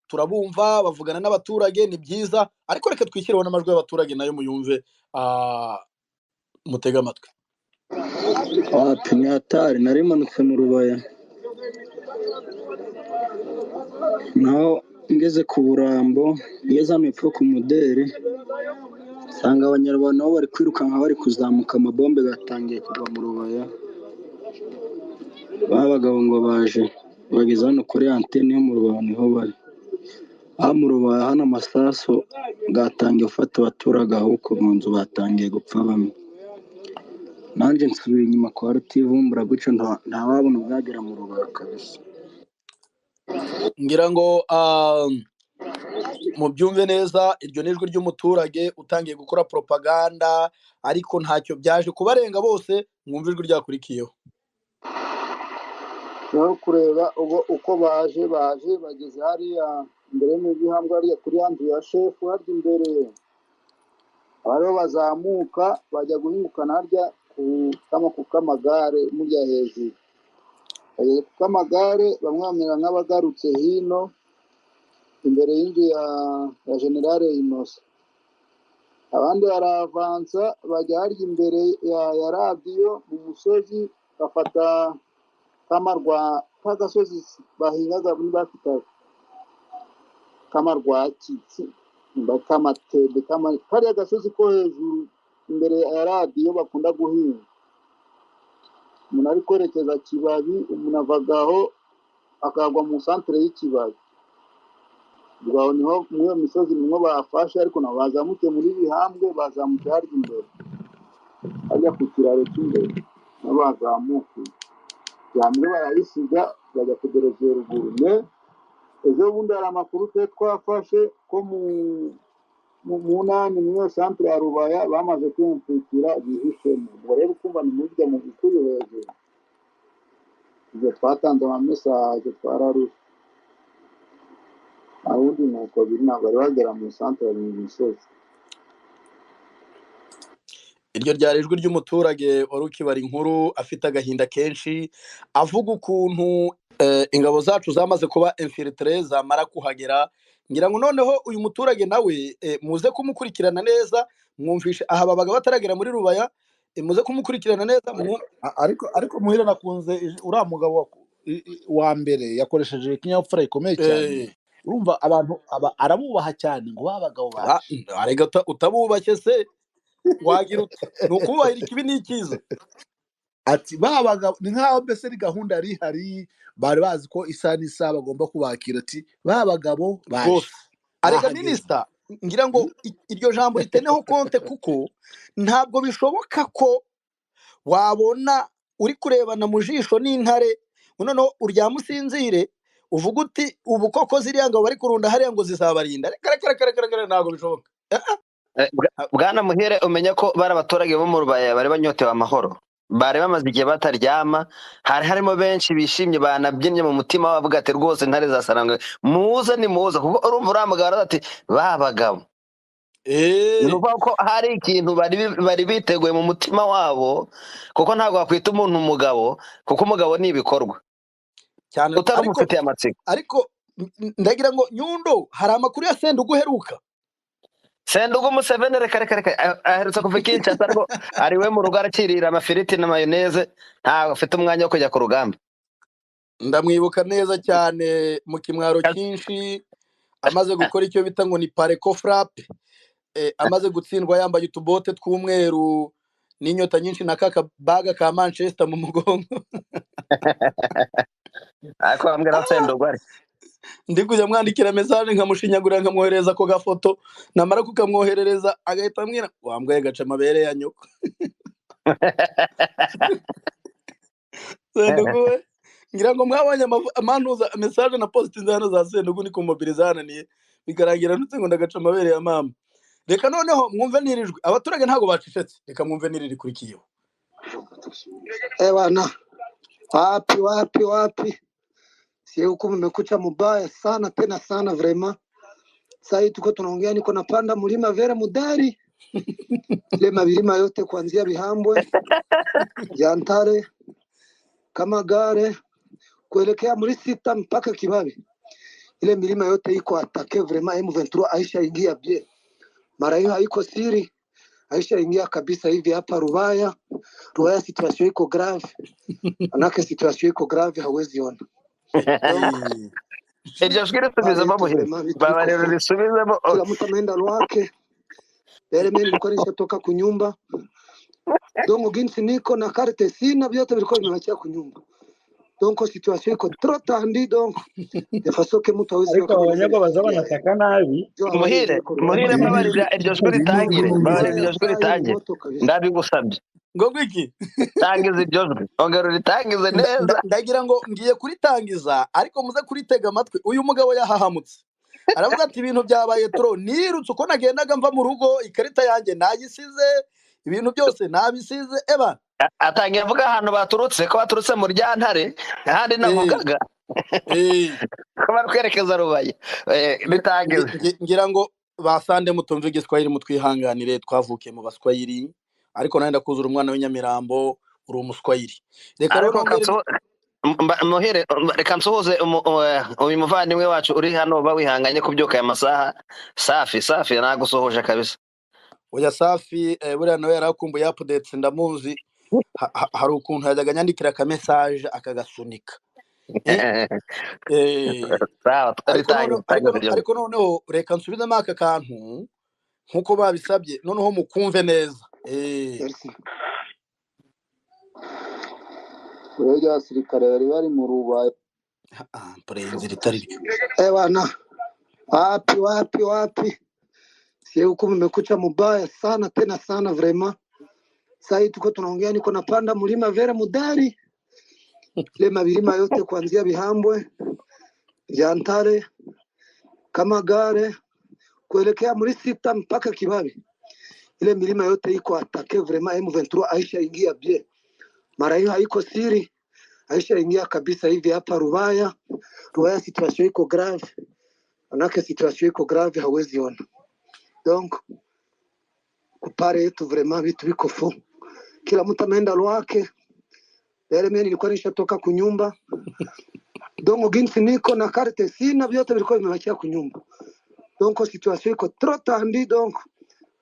turabumva bavugana n'abaturage ni byiza ariko reka twishyireho n'amajwi y'abaturage nayo muyumve mutega amatwi. Wapi ni hatari, narimanutse mu Rubaya naho ngeze ku Burambo ngeze hano epfo ku Muderi nsanga abanyarwanda nabo bari kwirukanka bari kuzamuka amabombe gatangiye kugwa mu Rubaya. Babagabo ngo baje bageze hano kuri antene yo mu Rubaya niho bari. Mu Rubaya hano amasaso gatangiye gufata abaturage ahubwo mu nzu batangiye gupfa bamwe. Nanjye nsubira inyuma kwa Rutivumbura gutyo ntawabona ubwagera mu Rubaya kabisa. Ngira ngo mubyumve neza, iryo ni ijwi ry'umuturage utangiye gukora propaganda ariko ntacyo byaje kubarenga bose. Mwumve ijwi ryakurikiyeho. no kureba uko baje bageze hariya imbere y'imihambwe hariya kuri hantu ya shefu harya imbere bariho bazamuka bajya guhingukana harya ku kamagare mujya hejuru. Bageze ku kamagare bamwe bamera nk'abagarutse hino imbere y'inzu ya General Innocent, abandi baravansa bajya harya imbere ya radiyo mu musozi bafata kamarwa kagasozi bahingaga muri bafite kamarwakitsi bakamatebe kariya gasozi ko hejuru imbere ya radiyo bakunda guhinga. Umuntu ari kwerekeza Kibabi, umuntu avagaho akagwa mu centre y'Ikibabi. Ubwo niho mwe misozi nimwe bafashe ariko nabo bazamuke muri bihambwe bazamuke harya imbere ajya ku kiraro cy'imbere n'abazamuke yamwe barayisiga bajya kuderevera ruguru. Ejo bundi hari amakuru twafashe ko mu nani niyo centre ya Rubaya bamaze kwimfukira bihishemo. Ubwo rero ukumva ni mujya mu bikuyu hejuru ibyo twatanze ama message twararusha awundi nuko biri ntabwo bari bagera mu centre ya misozi. Iryo ryari ijwi ry'umuturage wari ukibara inkuru afite agahinda kenshi avuga ukuntu ingabo zacu zamaze kuba infiltré zamara kuhagera. Ngira ngo noneho uyu muturage nawe muze kumukurikirana neza mwumvishe aha babaga bataragera muri Rubaya, muze kumukurikirana neza ariko muhira nakunze uriya mugabo wa mbere yakoresheje ikinyabupfura gikomeye cyane. Urumva abantu arabubaha cyane ngo babagabo baje arega utabubashye se wagira ni ukubahira ikibi n'ikiza. Ati babagabo ni nkaho mbese ari gahunda yari ihari, bari bazi ko isa n'isa bagomba kubakira. Ati babagabo baje arega minisita, ngira ngo iryo jambo riteneho konte kuko ntabwo bishoboka ko wabona uri kurebana mu jisho n'intare noneho uryama usinzire uvuga uti ubu koko ziriya ngabo bari kurunda hariya ngo zizabarinda. Reka ntabwo bishoboka. Bwana Muhire umenya ko bari abaturage bo mu Rubaya bari banyotewe amahoro, bari bamaze igihe bataryama, hari harimo benshi bishimye banabyinnye mu mutima bavuga ati rwose ntare zasarangwe muze ni muze. Kuko urumva uramugara ati babagabo nuvuga ko hari ikintu bari biteguye mu mutima wabo, kuko ntabwo wakwita umuntu umugabo kuko umugabo ni ibikorwa cyane utarumufitiye amatsiko. Ariko ndagira ngo Nyundo hari amakuru ya Sendugu uheruka. Sendugu Museveni reka aherutse kuva Kinshasa ariko ari we mu rugo arakirira amafiriti na mayoneze, ntabwo afite umwanya wo kujya ku rugamba. Ndamwibuka neza cyane mu kimwaro cyinshi amaze gukora icyo bita ngo ni pareko frappe, amaze gutsindwa yambaye utubote tw'umweru n'inyota nyinshi na baga ka Manchester mu mugongo. Ariko ambwira Sendugu ari ndi kujya mwandikira message nkamushinyagurira nkamwohereza ko gafoto, namara kukamwoherereza agahita ambwira wambwaye gaca amabere ya nyoko. Sendugu ngira ngo mwabonye amanuza message na post nzano za Sendugu ni kumobilizananiye bikarangira nutse ngo ndagaca amabere ya mama. Reka noneho mwumve nirijwe abaturage ntago bacecetse, reka mwumve niriri kurikiyeho. Bana wapi si huko mmekucha mubaya sana tena sana vrema. Sasa hivi tuko tunaongea niko napanda mlima Vera Mudari ile mabilima yote kuanzia Bihambwe Jantare Kamagare kuelekea muri sita mpaka Kibabi. ile milima yote iko atake vraiment M23 Aisha ingia bie. Mara hiyo haiko siri. Aisha ingia kabisa hivi hapa Rubaya. Rubaya situation iko grave. Anake situation iko grave hawezi ona. Donc iryo jwi risubizemo muhire vraiment vitu baba biko rero fu. risubizemo Kila mtu ameenda lwake. Yale mimi nilikuwa nishatoka kunyumba. Donc ginsi niko na carte sina vyote vilikuwa vimewachia kunyumba. Donc situation iko trop tendue donc de façon que mtu hawezi ariko abanyagwa baza banataka nabi muhire mbabarira iryo jwi ritangire mbabarira iryo jwi ritangire ndabigusabye ngo gwiki tangiza iryo jwi ongera uritangize neza ndagira ngo ngiye kuritangiza ariko muze kuritega amatwi uyu mugabo yahahamutse aravuga ati ibintu byabaye tro nirutse uko nagendaga mva mu rugo ikarita yanjye nagisize ibintu byose nabisize eba atangiye avuga ahantu baturutse ko baturutse mu ryantare ahandi navugaga ko bari kwerekeza Rubaye bitangize ngira ngo basande mutumva igiswahili mutwihanganire twavukiye mu baswahili ariko nawe ndakuzura umwana w'inyamirambo uri umuswahili reka rero muhire reka nsuhuze uyu muvandimwe wacu uri hano uba wihanganye kubyuka aya masaha safi nagusuhuje kabisa oya safi buriya nawe yarakumbuye updates ndamuzi hari ukuntu yajyaga nyandikira ka message akagasunika ariko noneho reka nsubizemo aka kantu nkuko babisabye noneho mukumve neza Urega abasirikare bari bari mu Rubaye purenzi ritari ryo bana wapi sio huko mmekucha mubaya sana tena sana vraiment. Sasa hivi tuko tunaongea niko napanda mlima Vera Mudari ile milima yote kuanzia Bihambwe Jantare Kamagare kuelekea muri sita mpaka Kibabi. Ile milima yote iko atake vraiment M23 Aisha ingia bie. Mara hiyo haiko siri. Aisha ingia kabisa hivi hapa Rubaya situation iko grave. Anake situation iko grave hawezi ona. Donc kupare yetu vraiment vitu biko fu. Kila mtu ameenda lwake. Yale mimi nilikuwa nishatoka kunyumba. Donc ginsi niko na carte sina vyote vilikuwa vimewachia kunyumba. Donc situation iko trop tendue donc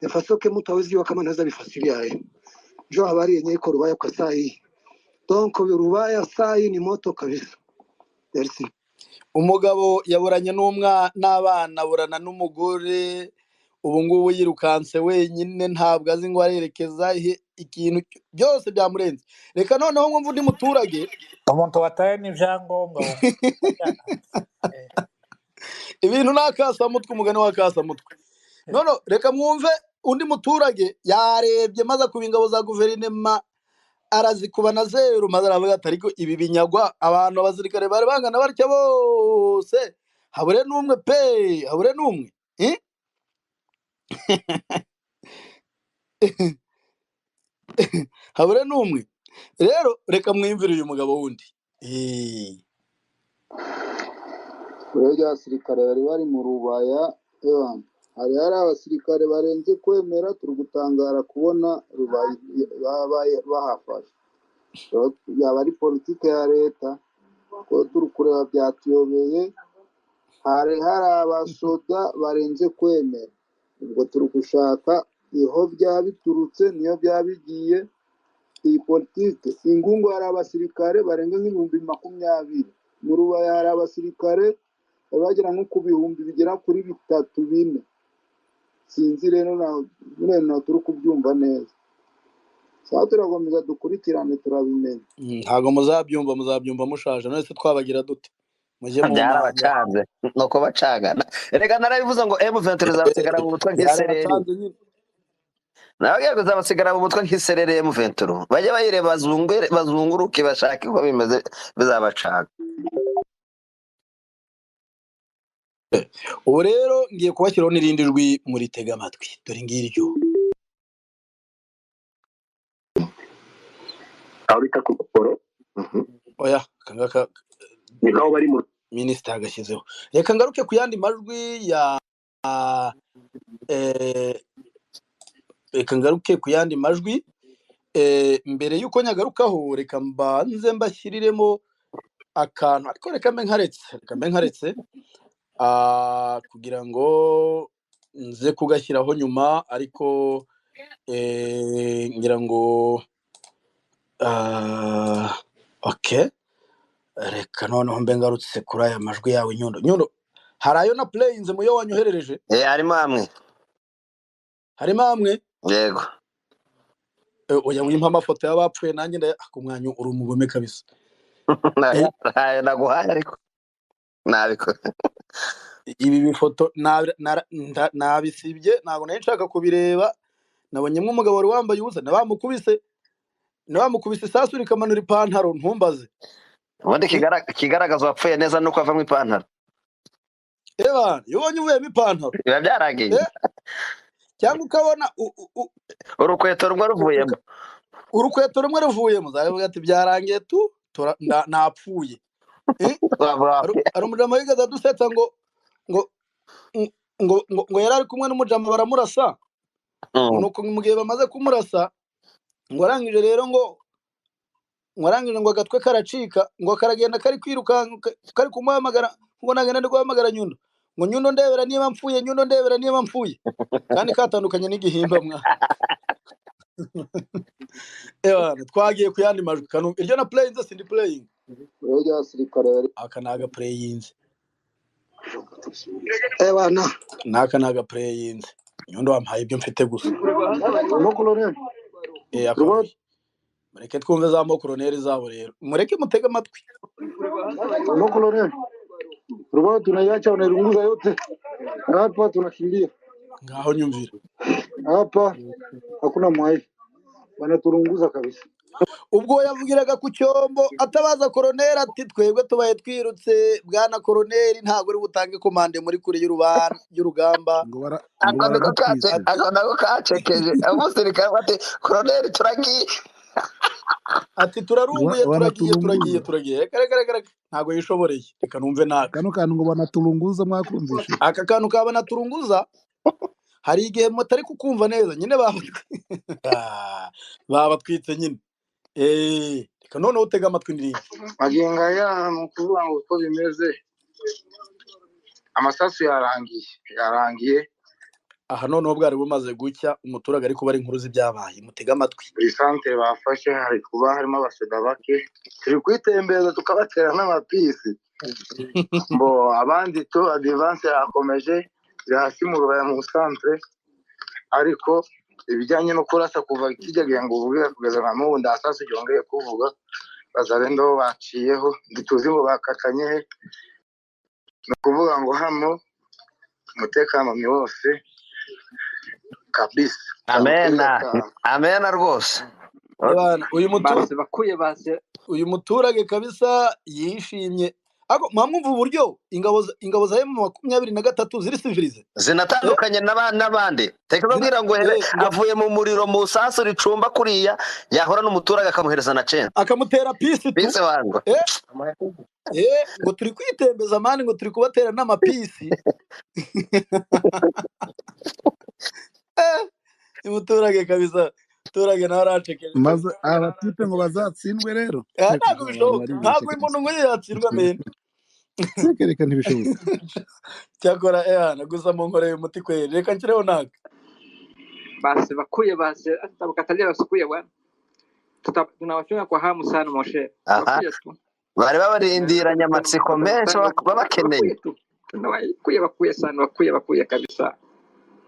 de façon que mtu hawezi kama anaweza bifasiria yeye. Jo habari yenyewe iko Rubaya kwa saa hii. Donc Rubaya saa hii ni moto kabisa. Merci. Umugabo yaburanye n'abana burana n'umugore ubu ngubu yirukanse wenyine ntabwo azi ngo arerekeza ikintu byose byamurenze. Reka noneho ngo mvude muturage umuntu wataye n'ivyangombwa ibintu nakasamutwe umugani wakasamutwe. None reka mwumve undi muturage yarebye maze kuba ingabo za guverinema arazikuba na zero maze aravuga ati ariko ibi binyagwa abantu abasirikare bari bangana batya bose habure n'umwe habure n'umwe habure n'umwe rero reka mwimvire uyu mugabo wundi Urega abasirikare bari bari mu Rubaya hari abasirikare barenze kwemera turi gutangara kubona Rubaye bahafashe yaba ari politike ya leta ko turi kureba byatuyobeye hari abasoda barenze kwemera ubwo turi gushaka iho byabiturutse niyo byabigiye iyi politike ingungu hari abasirikare barenga nk'ibihumbi 20 mu Rubaya hari abasirikare bagera nko ku bihumbi bigera kuri 3-4 sinzi rero na turi kubyumva neza saa turagomeza dukurikirane turabimenya ntago muzabyumva mushaje none se twabagira dute muje mu byarabacanze nuko bacagana rega narabivuze ngo M23 zabasigara mu mutwe nk'isereri nabagiye kuzabasigara mu mutwe nk'isereri M23 bajye bayireba bazunguruke bashaka uko bimeze bizabacaga. Ubu rero ngiye kubashyiraho n'irindi jwi muri tega amatwi dore ngiryo ahorita ku gukoro oya kangaka ni naho bari mu minisita agashyizeho reka ngaruke ku yandi majwi ya reka ngaruke ku yandi majwi mbere yuko nyagarukaho reka mbanze mbashyiriremo akantu ariko reka mbe nkaretse kugira ngo nze kugashyiraho nyuma ariko ngira ngo okay, reka noneho mbe ngarutse kuri aya majwi yawe Nyundo hari ayo na playinze muyo wanyoherereje harimo amwe yego oya wimpa amafoto y'abapfuye nanjye ndakumwanya uri umugome kabisa nayo naguhaye ariko nabikora ibi bifoto nabisibye ntabwo nari nshaka kubireba nabonyemo umugabo wari wambaye ubusa nabamukubise isasu rikamanura ipantaro ntumbaze ubundi kigaragaza wapfuye neza nuko avamo ipantaro iyo ubonye uvuyemo ipantaro biba byaragiye cyangwa ukabona urukweto rumwe ruvuyemo zavuga ati byarangiye napfuye hari umujama wigeze adusetsa ngo yari ari kumwe n'umujama baramurasa nuko mu gihe bamaze kumurasa ngo arangije rero ngo agatwe karacika ngo karagenda kari kwirukanka kari kumuhamagara ngo nagenda ndi guhamagara Nyundo ngo Nyundo ndebera niba mfuye kandi katandukanye n'igihimba mwa twagiye ku yandi majwi iryo na playinze sindi playing aka naga playinze naka naga playinze Nyundo wampaye ibyo mfite gusa mureke twumve za mokoroneri zabo rero mureke mutege amatwi Rubao tunaiacha unairunguza yote hapa, tunakimbia ngaho nyumvira hapa, hakuna mwai banaturunguza kabisa. Ubwo yavugiraga ku cyombo atabaza koroneri ati twebwe tubaye twirutse bwana koroneri ntabwo uri butange komande muri kure y'urugamba ako kacekeje umusirikare bati koroneri turagiye ati turarunguye turagiye reka ntabwo yishoboreye reka numve naka kano kantu ngo banaturunguza mwakumvishe aka kantu ka banaturunguza hari igihe mutari kukumva neza nyine babatwitse nyine reka noneho utega amatwi ndirimbo magingo aya mu kuvuga ngo uko bimeze amasasu yarangiye aha noneho bwari bumaze gucya umuturage ariko bari inkuru z'ibyabaye mutega amatwi buri santere bafashe hari kuba harimo abasoda bake turi kwitembereza tukabatera n'amapisi mbo abandi to advance yakomeje iri hasi mu rubaya mu santere ariko ibijyanye no kurasa kuva kijyagiye ngo uvuge kugeza na n'ubu ndasasu yongeye kuvuga bazarendo baciyeho ndituzi ngo bakakanye no kuvuga ngo hano umutekano ni wose kabisa. Amena rwose. Uyu muturage kabisa yishimye. Ako mwamwumva uburyo ingabo za M23 ziri civilize zinatandukanye n'abandi tekubwira ngo avuye mu muriro mu sasu ricumba kuriya yahora n'umuturage akamuhereza na cene akamutera pisi wangu ngo turi kwitembeza mani ngo turi kubatera n'amapisi umuturage kabisa umuturage nawe aracekeje maze abatipe ngo bazatsindwe rero ntabwo bishoboka ntabwo umuntu ngo yatsindwa mene reka ntibishoboka cyakora gusa mu nkore y'umuti kweri reka nkireho naka basi atabukatalia basukuye bwana tunawachunga kwa hamu sana moshe bari babarindiranye amatsiko menshi babakeneye bakuye kabisa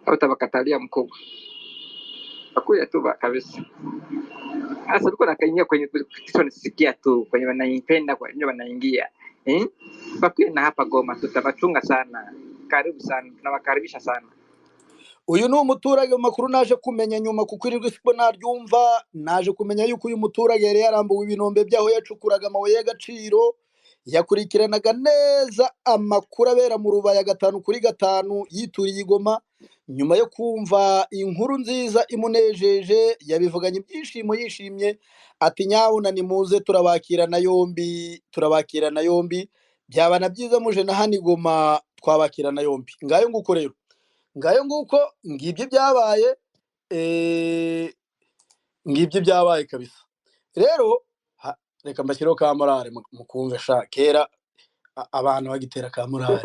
utabakatalia mkubwa bakuye tu kabisa sasa tulikuwa nakaingia kwenye kitu nisikia tu kwenye wanaipenda kwa nini wanaingia bakuye na hapa Goma tutabachunga sana karibu sana tunawakaribisha sana. Uyu ni umuturage mu makuru naje kumenya nyuma kuko irirwe siko naryumva naje kumenya yuko uyu muturage yari yarambuwe ibinombe byaho yacukuraga amabuye y'agaciro yakurikiranaga neza amakuru abera mu rubaya 5-5 yituriye Goma nyuma yo kumva inkuru nziza imunejeje yabivuganye ibyishimo yishimye ati nyabuna ni muze turabakirana yombi byabana byiza muje na hani Goma twabakirana yombi ngayo nguko rero ngayo nguko ngibye byabaye kabisa rero reka mbashyiraho ka morale mukumve sha kera abantu bagitera ka morale